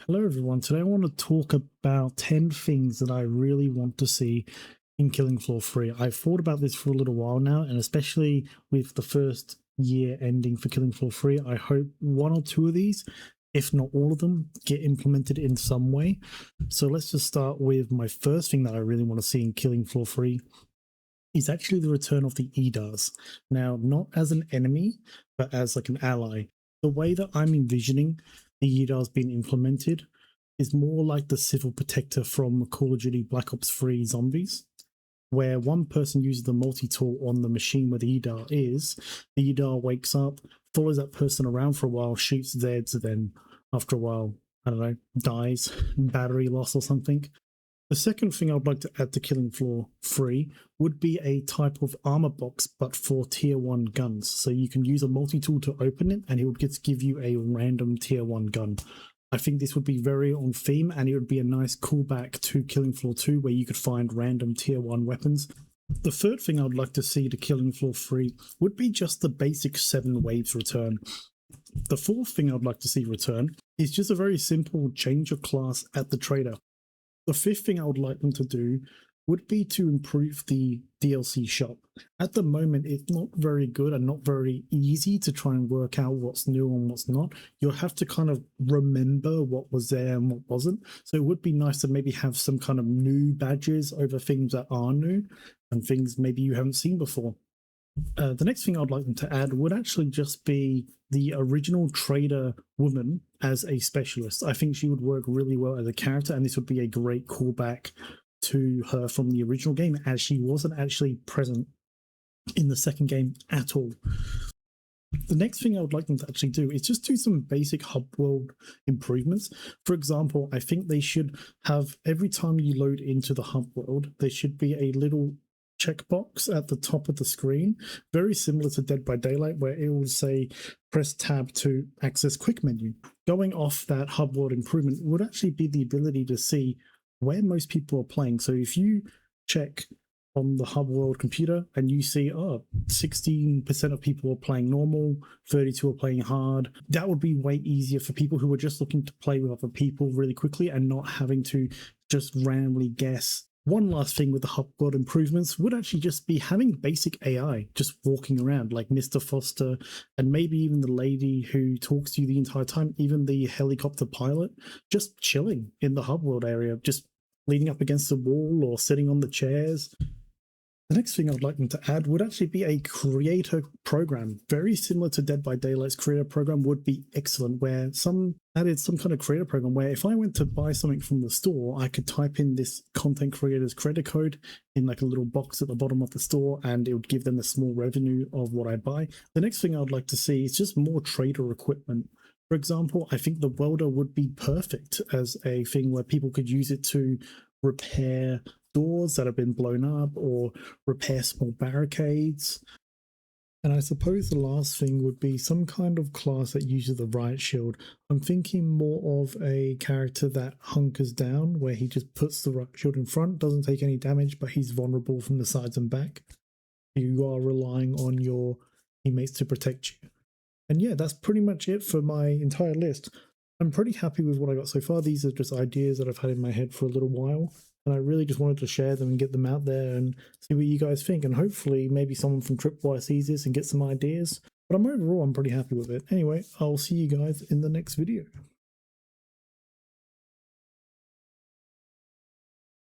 Hello everyone, today I want to talk about 10 things that I really want to see in Killing Floor 3. I've thought about this for a little while now, and especially with the first year ending for Killing Floor 3, I hope one or two of these, if not all of them, get implemented in some way. So let's just start with my first thing that I really want to see in Killing Floor 3 is actually the return of the EDARs. Now, not as an enemy, but as like an ally. The way that I'm envisioning the EDARs being implemented is more like the civil protector from Call of Duty Black Ops 3 Zombies, where one person uses the multi-tool on the machine where the EDAR is. The EDAR wakes up, follows that person around for a while, shoots Zeds, then after a while, I don't know, dies, battery loss or something. The second thing I'd like to add to Killing Floor 3 would be a type of armor box, but for tier 1 guns. So you can use a multi-tool to open it, and it would just give you a random tier 1 gun. I think this would be very on theme, and it would be a nice callback to Killing Floor 2, where you could find random tier 1 weapons. The third thing I'd like to see to Killing Floor 3 would be just the basic 7 waves return. The fourth thing I'd like to see return is just a very simple change of class at the trader. The fifth thing I would like them to do would be to improve the DLC shop. At the moment, it's not very good and not very easy to try and work out what's new and what's not. You'll have to kind of remember what was there and what wasn't. So it would be nice to maybe have some kind of new badges over things that are new and things maybe you haven't seen before. The next thing I'd like them to add would actually just be the original trader woman as a specialist. I think she would work really well as a character, and this would be a great callback to her from the original game, as she wasn't actually present in the second game at all. The next thing I would like them to actually do is just do some basic hub world improvements. For example, I think they should have, every time you load into the hub world, there should be a little checkbox at the top of the screen, very similar to Dead by Daylight, where it will say press tab to access quick menu. Going off that hub world improvement would actually be the ability to see where most people are playing. So if you check on the hub world computer and you see 16% of people are playing normal, 32 are playing hard, that would be way easier for people who are just looking to play with other people really quickly and not having to just randomly guess. One last thing with the hub world improvements would actually just be having basic AI just walking around, like Mr. Foster, and maybe even the lady who talks to you the entire time, even the helicopter pilot, just chilling in the hub world area, just leaning up against the wall or sitting on the chairs. The next thing I'd like them to add would actually be a creator program, very similar to Dead by Daylight's creator program would be excellent, where added some kind of creator program where if I went to buy something from the store, I could type in this content creator's credit code in like a little box at the bottom of the store, and it would give them a small revenue of what I buy. The next thing I'd like to see is just more trader equipment. For example, I think the welder would be perfect as a thing where people could use it to repair doors that have been blown up or repair small barricades. And I suppose the last thing would be some kind of class that uses the riot shield. I'm thinking more of a character that hunkers down, where he just puts the riot shield in front, doesn't take any damage, but he's vulnerable from the sides and back. You are relying on your teammates to protect you. And yeah, that's pretty much it for my entire list. I'm pretty happy with what I got so far. These are just ideas that I've had in my head for a little while, and I really just wanted to share them and get them out there and see what you guys think. And hopefully maybe someone from Tripwire sees this and gets some ideas. But overall, I'm pretty happy with it. Anyway, I'll see you guys in the next video.